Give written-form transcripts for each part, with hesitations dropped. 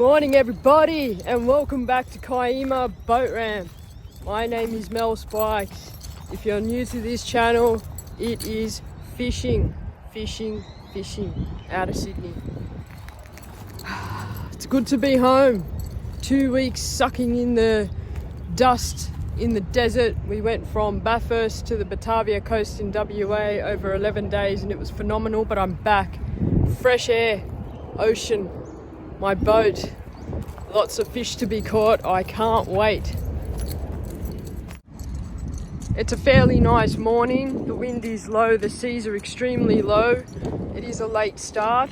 Morning everybody, and welcome back to Kaima Boat Ramp. My name is Mel Spikes. If you're new to this channel, it is fishing out of Sydney. It's good to be home. 2 weeks sucking in the dust in the desert. We went from Bathurst to the Batavia coast in WA over 11 days and it was phenomenal, but I'm back. Fresh air, ocean, my boat, lots of fish to be caught. I can't wait. It's a fairly nice morning. The wind is low, the seas are extremely low. It is a late start.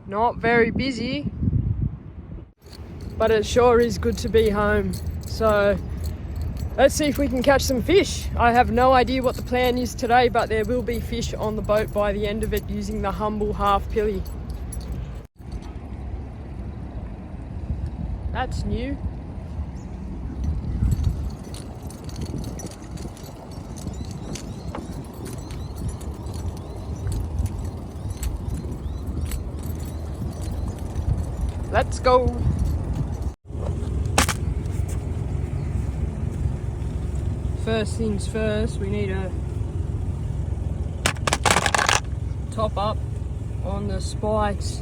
Not very busy, but it sure is good to be home. So let's see if we can catch some fish. I have no idea what the plan is today, but there will be fish on the boat by the end of it using the humble half pilly. That's new. Let's go. First things first, we need to top up on the Spikes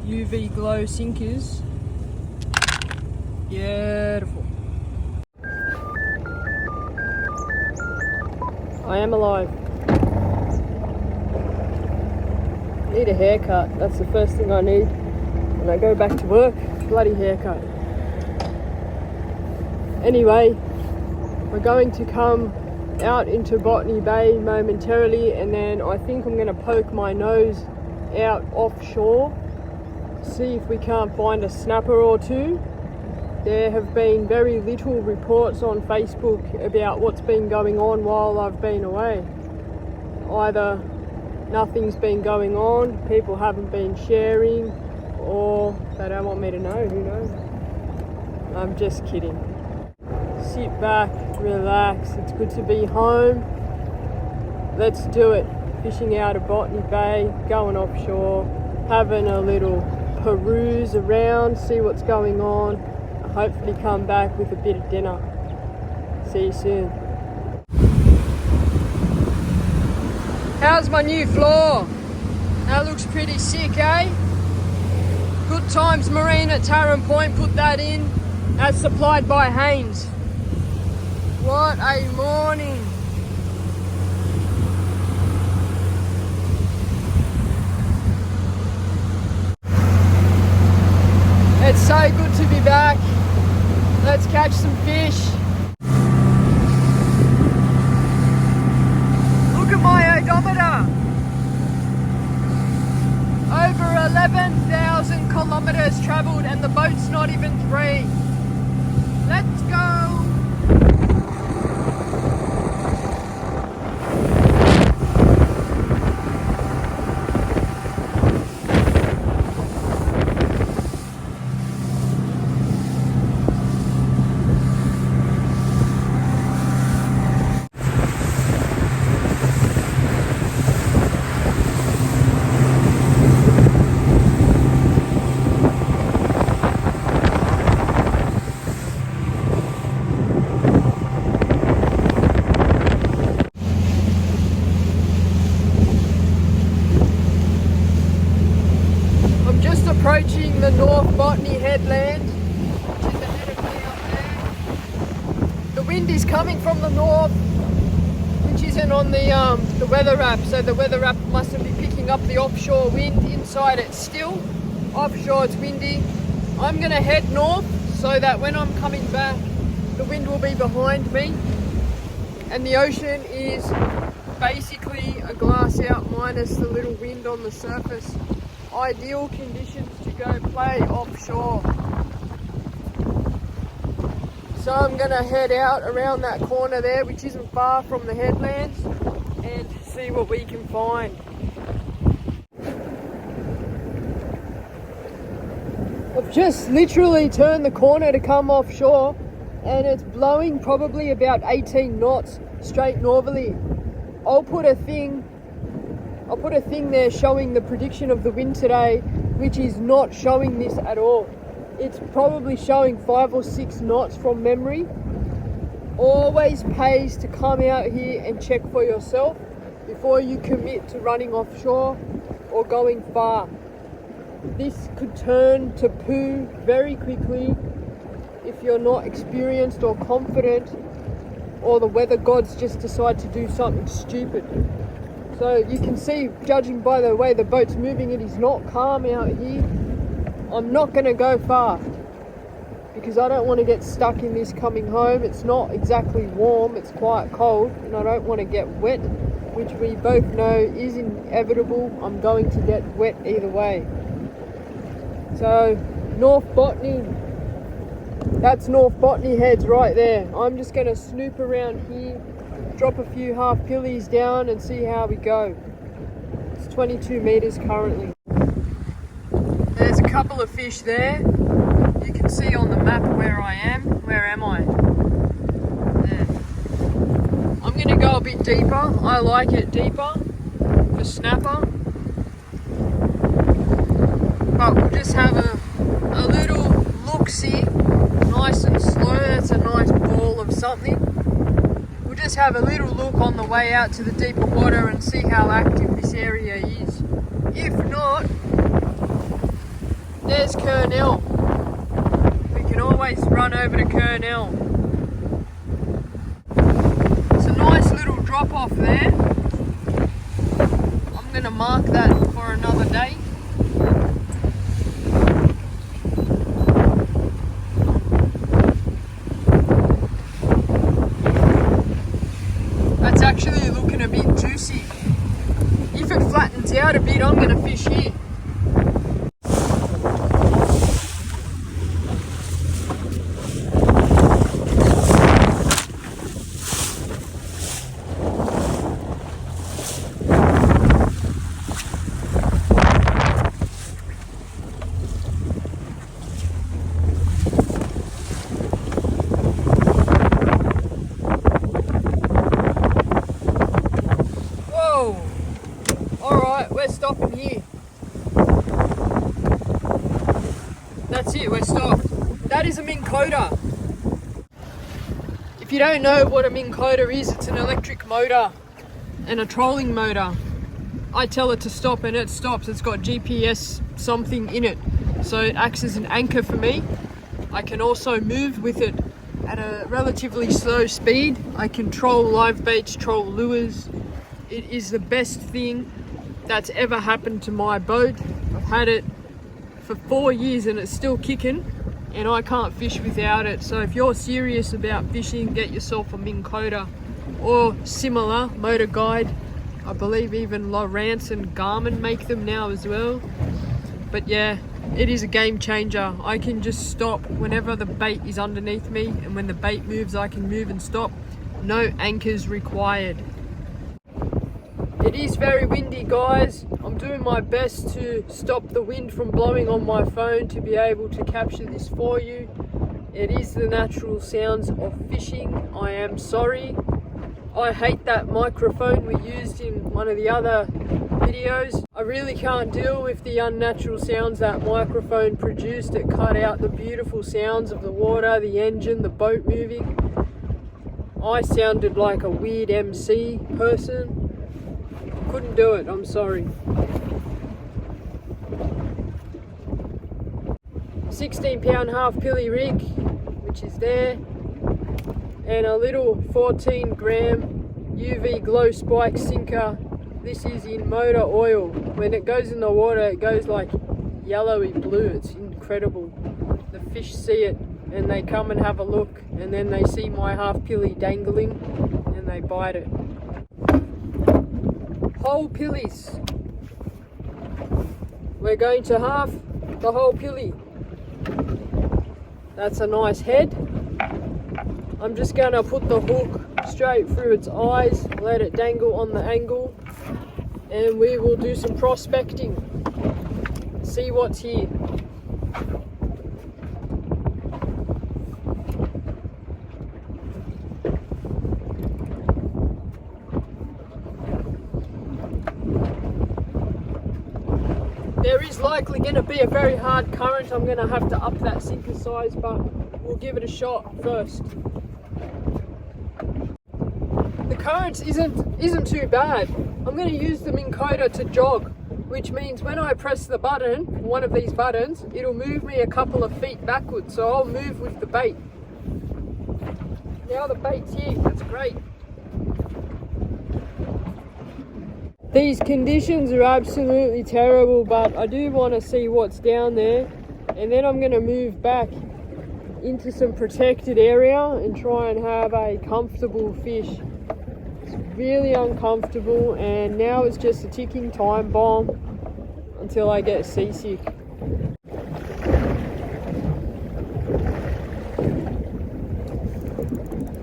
UV glow sinkers. Beautiful. I am alive. Need a haircut. That's the first thing I need when I go back to work. Bloody haircut. Anyway, we're going to come out into Botany Bay momentarily, and then I think I'm going to poke my nose out offshore, see if we can't find a snapper or two. There have been very little reports on Facebook about what's been going on while I've been away. Either nothing's been going on, people haven't been sharing, or they don't want me to know, who knows? I'm just kidding. Sit back, relax, it's good to be home. Let's do it. Fishing out of Botany Bay, going offshore, having a little peruse around, see what's going on. Hopefully come back with a bit of dinner. See you soon. How's my new floor? That looks pretty sick, eh? Good Times Marine at Tarrant Point put that in. That's supplied by Haines. What a morning. It's so good to be back. Let's catch some fish. Look at my odometer. Over 11,000 kilometers traveled and the boat's not even 3. Let's go. Approaching the North Botany headland, which is ahead of me up there. The wind is coming from the north, which isn't on the weather app, so the weather app mustn't be picking up the offshore wind. Inside it's still, offshore it's windy. I'm going to head north so that when I'm coming back the wind will be behind me, and the ocean is basically a glass out minus the little wind on the surface. Ideal conditions to go play offshore. So I'm going to head out around that corner there, which isn't far from the headlands, and see what we can find. I've just literally turned the corner to come offshore and it's blowing probably about 18 knots straight northerly. I'll put a thing there showing the prediction of the wind today which is not showing this at all. It's probably showing 5 or 6 knots from memory. Always pays to come out here and check for yourself before you commit to running offshore or going far. This could turn to poo very quickly if you're not experienced or confident, or the weather gods just decide to do something stupid. So you can see, judging by the way the boat's moving, it is not calm out here. I'm not going to go far because I don't want to get stuck in this coming home. It's not exactly warm, it's quite cold, and I don't want to get wet, which we both know is inevitable. I'm going to get wet either way. So North Botany, that's North Botany Heads right there. I'm just going to snoop around here, drop a few half pillies down and see how we go. It's 22 meters currently. There's a couple of fish there. You can see on the map where I am. Where am I? There. I'm going to go a bit deeper. I like it deeper for snapper. But we'll just have a little look-see. Nice and slow. That's a nice ball of something. We'll just have a little look on the way out to the deeper water and see how active this area is. If not, there's Kernell. We can always run over to Kernell. It's a nice little drop off there. I'm going to mark that for another day. That's actually looking a bit juicy. If it flattens out a bit, I'm going to fish here. Alright, we're stopping here. That's it, we're stopped. That is a Minn Kota. If you don't know what a Minn Kota is, it's an electric motor and a trolling motor. I tell it to stop and it stops. It's got GPS something in it, so it acts as an anchor for me. I can also move with it at a relatively slow speed. I can troll live baits, troll lures. It is the best thing that's ever happened to my boat. I've had it for 4 years and it's still kicking, and I can't fish without it. So if you're serious about fishing, get yourself a Minn Kota or similar motor guide. I believe even Lowrance and Garmin make them now as well. But yeah, it is a game changer. I can just stop whenever the bait is underneath me, and when the bait moves I can move and stop. No anchors required. It is very windy, guys. I'm doing my best to stop the wind from blowing on my phone to be able to capture this for you. It is the natural sounds of fishing. I am sorry. I hate that microphone we used in one of the other videos. I really can't deal with the unnatural sounds that microphone produced. It cut out the beautiful sounds of the water, the engine, the boat moving. I sounded like a weird MC person. Couldn't do it, I'm sorry. 16-pound half pilly rig, which is there, and a little 14-gram UV glow spike sinker. This is in motor oil. When it goes in the water, it goes like yellowy blue. It's incredible. The fish see it and they come and have a look, and then they see my half pilly dangling and they bite it. Whole pillies. We're going to half the whole pilly. That's a nice head. I'm just going to put the hook straight through its eyes, let it dangle on the angle, and we will do some prospecting. See what's here. There is likely going to be a very hard current. I'm going to have to up that sinker size, but we'll give it a shot first. The current isn't too bad. I'm going to use the Minn Kota to jog, which means when I press the button, one of these buttons, it'll move me a couple of feet backwards, so I'll move with the bait. Now the bait's here, that's great. These conditions are absolutely terrible, but I do want to see what's down there, and then I'm going to move back into some protected area and try and have a comfortable fish. It's really uncomfortable, and now it's just a ticking time bomb until I get seasick.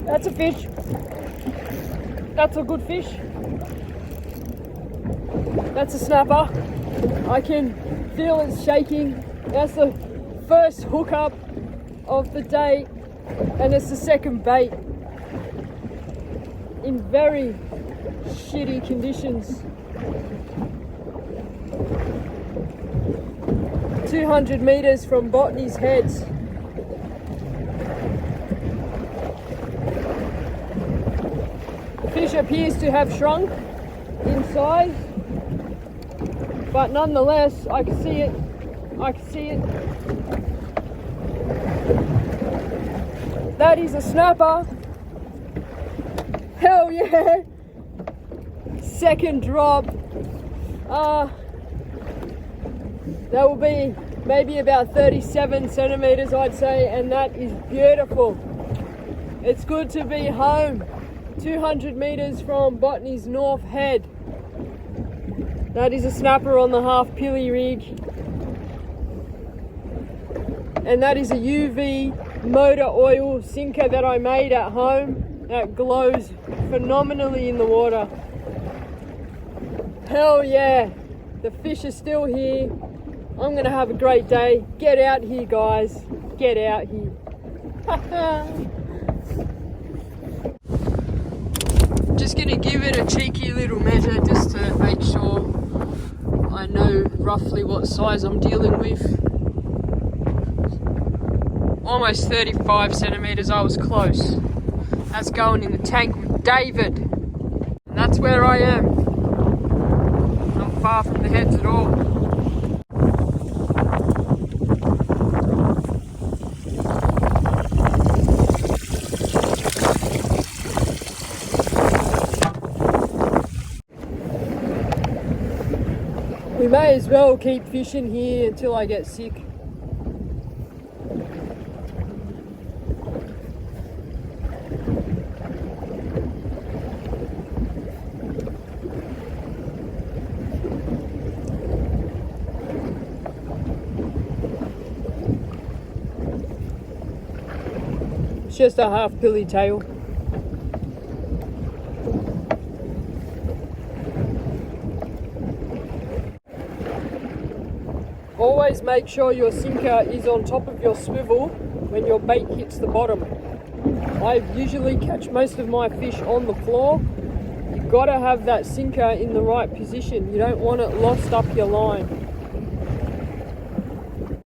That's a fish. That's a good fish. That's a snapper. I can feel it shaking. That's the first hookup of the day, and it's the second bait in very shitty conditions. 200 meters from Botany's heads. The fish appears to have shrunk in size, but nonetheless, I can see it. I can see it. That is a snapper. Hell yeah! Second drop. That will be maybe about 37 centimeters, I'd say, and that is beautiful. It's good to be home. 200 meters from Botany's north head. That is a snapper on the half pilly rig. And that is a UV motor oil sinker that I made at home that glows phenomenally in the water. Hell yeah, the fish are still here. I'm gonna have a great day. Get out here, guys. Get out here. Just gonna give it a cheeky little measure just to make sure I know roughly what size I'm dealing with. Almost 35 centimeters, I was close. That's going in the tank with David. And that's where I am. Not far from the heads at all. We may as well keep fishing here until I get sick. It's just a half pilly tail. Always make sure your sinker is on top of your swivel when your bait hits the bottom. I usually catch most of my fish on the floor. You've got to have that sinker in the right position. You don't want it lost up your line.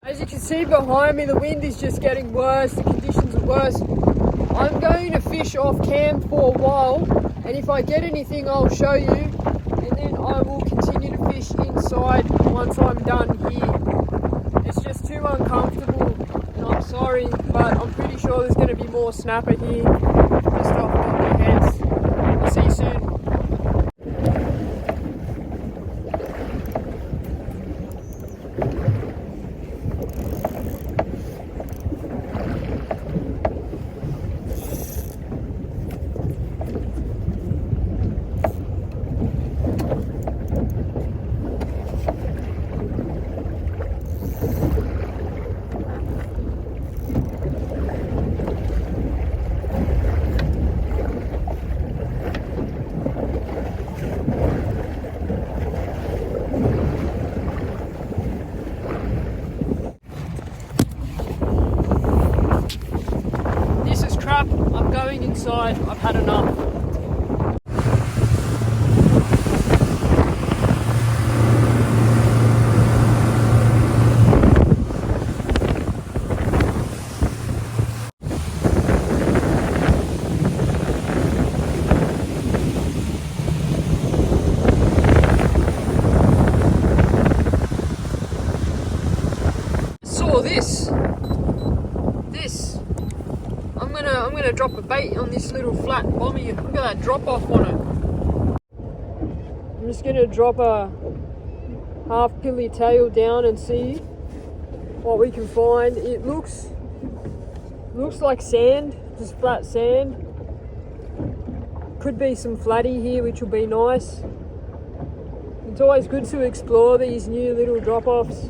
As you can see behind me, the wind is just getting worse, the conditions are worse. I'm going to fish off cam for a while, and if I get anything I'll show you, and then I will continue to fish inside once I'm done here. It's just too uncomfortable, and I'm sorry, but I'm pretty sure there's going to be more snapper here, just off Botany heads. I'll see you soon. I'm going inside, I've had enough. I'm going to drop a bait on this little flat bommy. Look at that drop off on it. I'm just going to drop a half pilly tail down and see what we can find. It looks like sand, just flat sand. Could be some flatty here, which will be nice. It's always good to explore these new little drop-offs.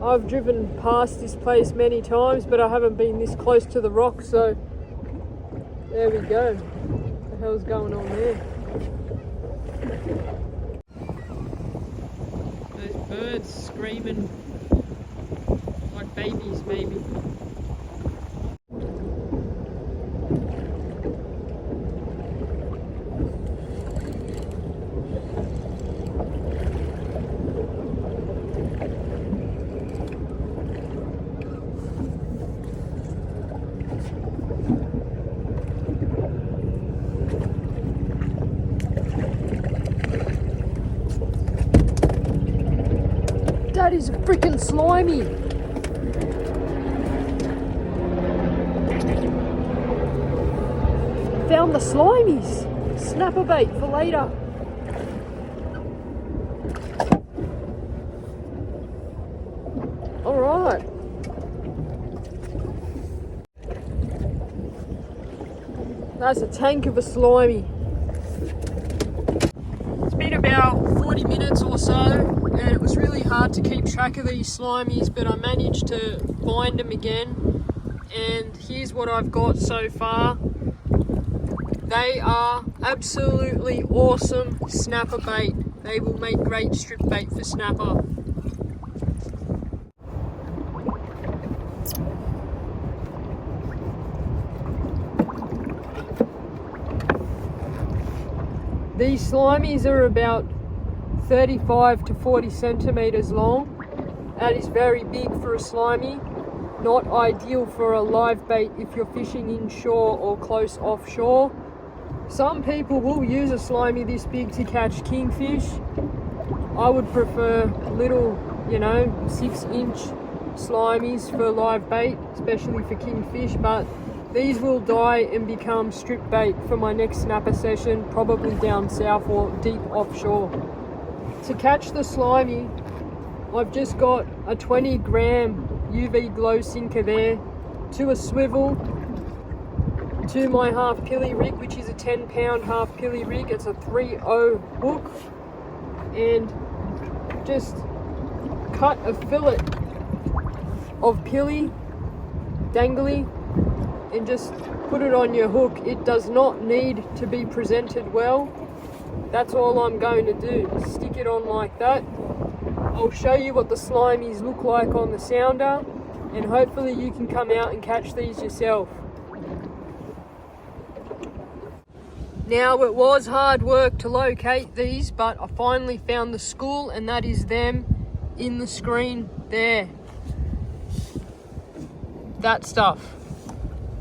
I've driven past this place many times, but I haven't been this close to the rock, so there we go. What the hell's going on there? Those birds screaming like babies, maybe. That is a freaking slimy. Found the slimies. Snapper bait for later. All right. That's a tank of a slimy. It's been about 40 minutes or so, and it was really hard to keep track of these slimies, but I managed to find them again. And here's what I've got so far. They are absolutely awesome snapper bait. They will make great strip bait for snapper. These slimies are about 35 to 40 centimeters long. That is very big for a slimy. Not ideal for a live bait if you're fishing inshore or close offshore. Some people will use a slimy this big to catch kingfish. I would prefer little, 6-inch slimies for live bait, especially for kingfish, but these will die and become strip bait for my next snapper session, probably down south or deep offshore. To catch the slimy, I've just got a 20-gram UV glow sinker there, to a swivel, to my half pilly rig, which is a 10-pound half pilly rig. It's a 3/0 hook, and just cut a fillet of pilly, dangly, and just put it on your hook. It does not need to be presented well. That's all I'm going to do. Stick it on like that. I'll show you what the slimies look like on the sounder, and hopefully you can come out and catch these yourself. Now, it was hard work to locate these, but I finally found the school, and that is them in the screen there. That stuff.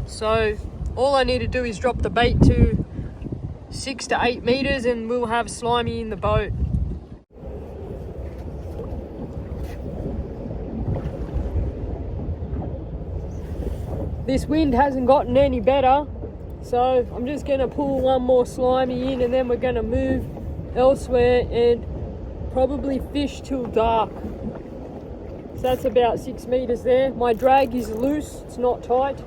So all I need to do is drop the bait to 6 to 8 meters and we'll have slimy in the boat. This wind hasn't gotten any better, so I'm just going to pull one more slimy in, and then we're going to move elsewhere and probably fish till dark. So that's about 6 meters there. My drag is loose, it's not tight.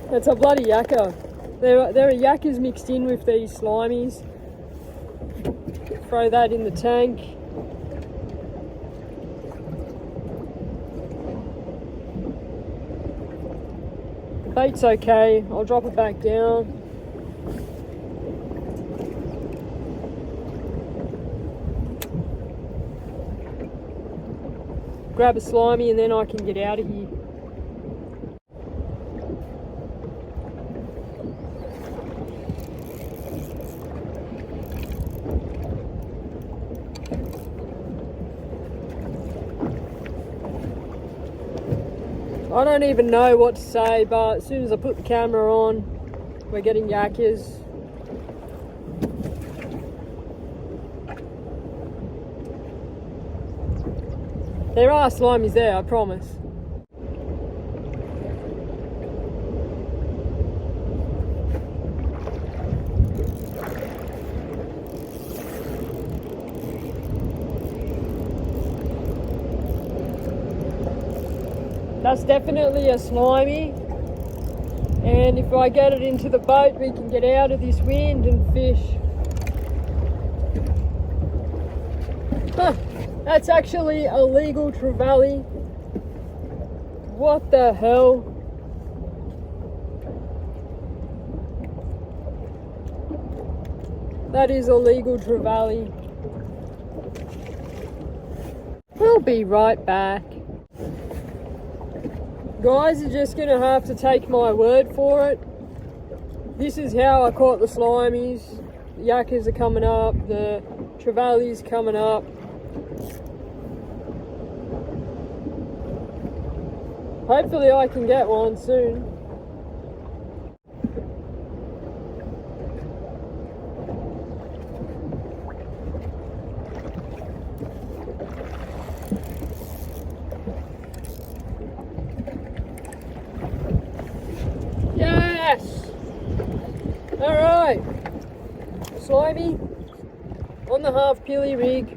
That's a bloody yakka. There are yakkas mixed in with these slimies. Throw that in the tank. The bait's okay. I'll drop it back down. Grab a slimy and then I can get out of here. I don't even know what to say, but as soon as I put the camera on, We're getting yakkers. There are slimies there, I promise. That's definitely a slimy, and if I get it into the boat we can get out of this wind and fish. Huh, that's actually a legal trevally. What the hell? That is a legal trevally. We'll be right back. Guys, you're just gonna have to take my word for it. This is how I caught the slimies. The yakkers are coming up, the trevallies coming up. Hopefully I can get one soon. Yes! Alright. Slimy on the half pilly rig.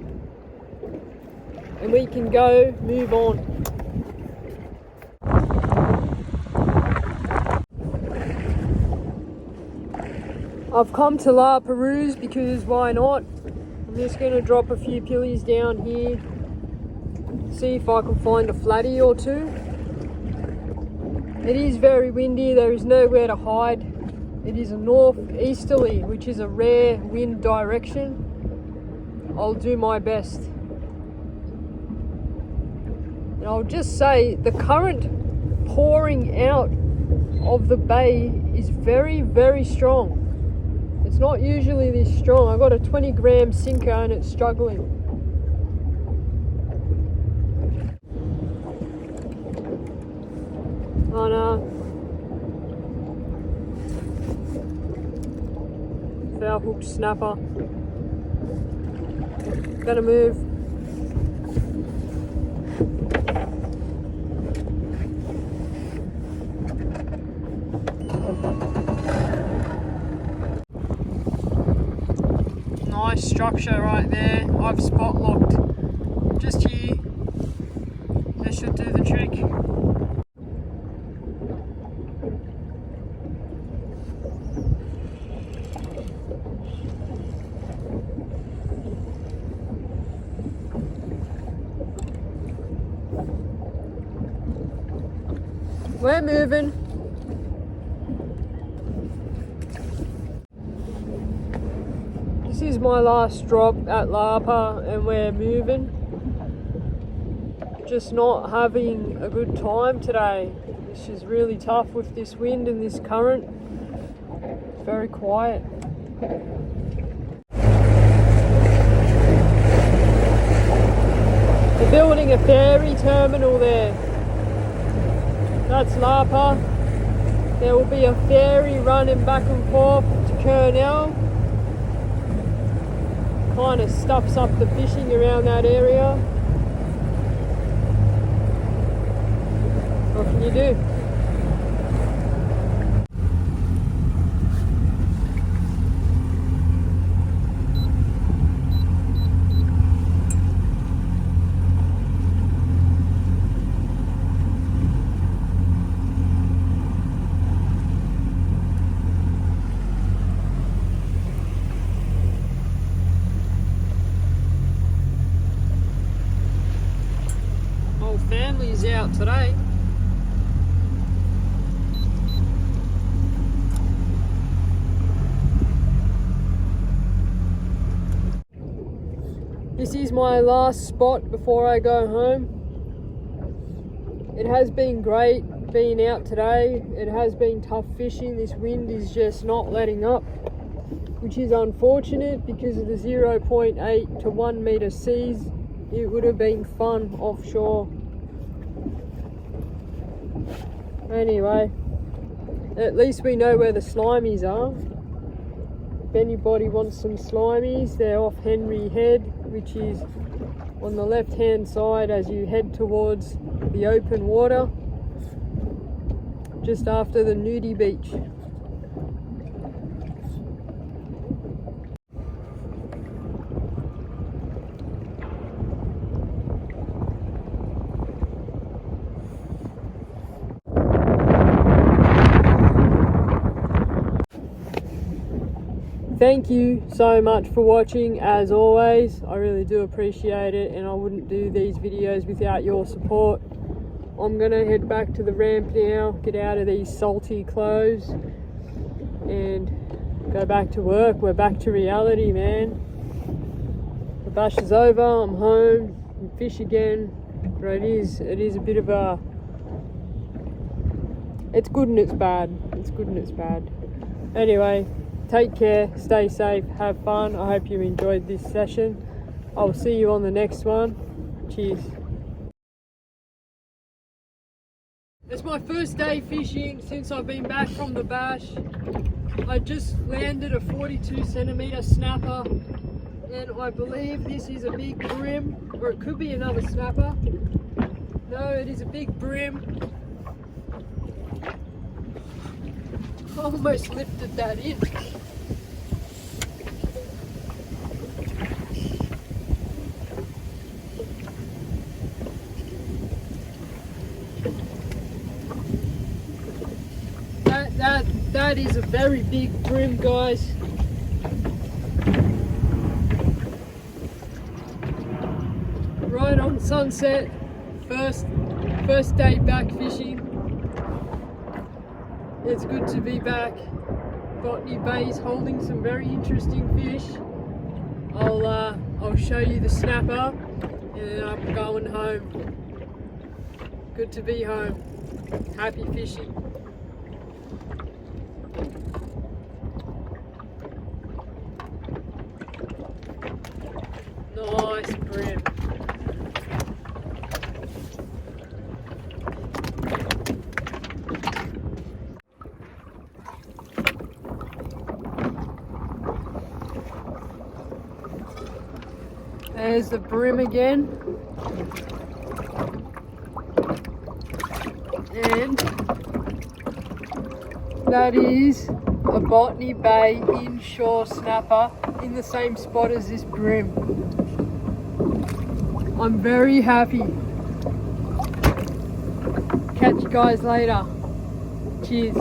And we can go move on. I've come to La Perouse because why not? I'm just going to drop a few pillies down here. See if I can find a flatty or two. It is very windy, there is nowhere to hide. It is a northeasterly, which is a rare wind direction. I'll do my best. And I'll just say the current pouring out of the bay is very, very strong. It's not usually this strong. I got a 20-gram sinker and it's struggling. Oh no. Foul hook snapper. Gotta move. Nice structure right there. I've spot locked just here. This should do the trick. We're moving. This is my last drop at Lapa and we're moving. Just not having a good time today. It's just really tough with this wind and this current. It's very quiet. They're building a ferry terminal there. That's Lapa. There will be a ferry running back and forth to Kurnell. Kind of stuffs up the fishing around that area. What can you do? Family's out today. This is my last spot before I go home. It has been great being out today. It has been tough fishing. This wind is just not letting up, which is unfortunate because of the 0.8 to 1 meter seas. It would have been fun offshore. Anyway, At least we know where the Slimies are. If anybody wants some Slimies, they're off Henry Head, which is on the left hand side as you head towards the open water, just after the nudie beach. Thank you so much for watching, as always. I really do appreciate it, and I wouldn't do these videos without your support. I'm gonna head back to the ramp now, get out of these salty clothes and go back to work. We're back to reality, man. The bash is over, I'm home, and fish again. But it is a bit of a, it's good and it's bad. It's good and it's bad. Anyway, take care, stay safe, have fun. I hope you enjoyed this session. I'll see you on the next one. Cheers. It's my first day fishing since I've been back from the bash. I just landed a 42 centimeter snapper, and I believe this is a big brim, or it could be another snapper. No, it is a big brim. I almost lifted that in. That is a very big brim, guys. Right on sunset, first day back fishing. It's good to be back. Botany Bay is holding some very interesting fish. I'll show you the snapper, and then I'm going home. Good to be home. Happy fishing. Nice brim. There's the brim again. And that is a Botany Bay inshore snapper in the same spot as this brim. I'm very happy. Catch you guys later. Cheers.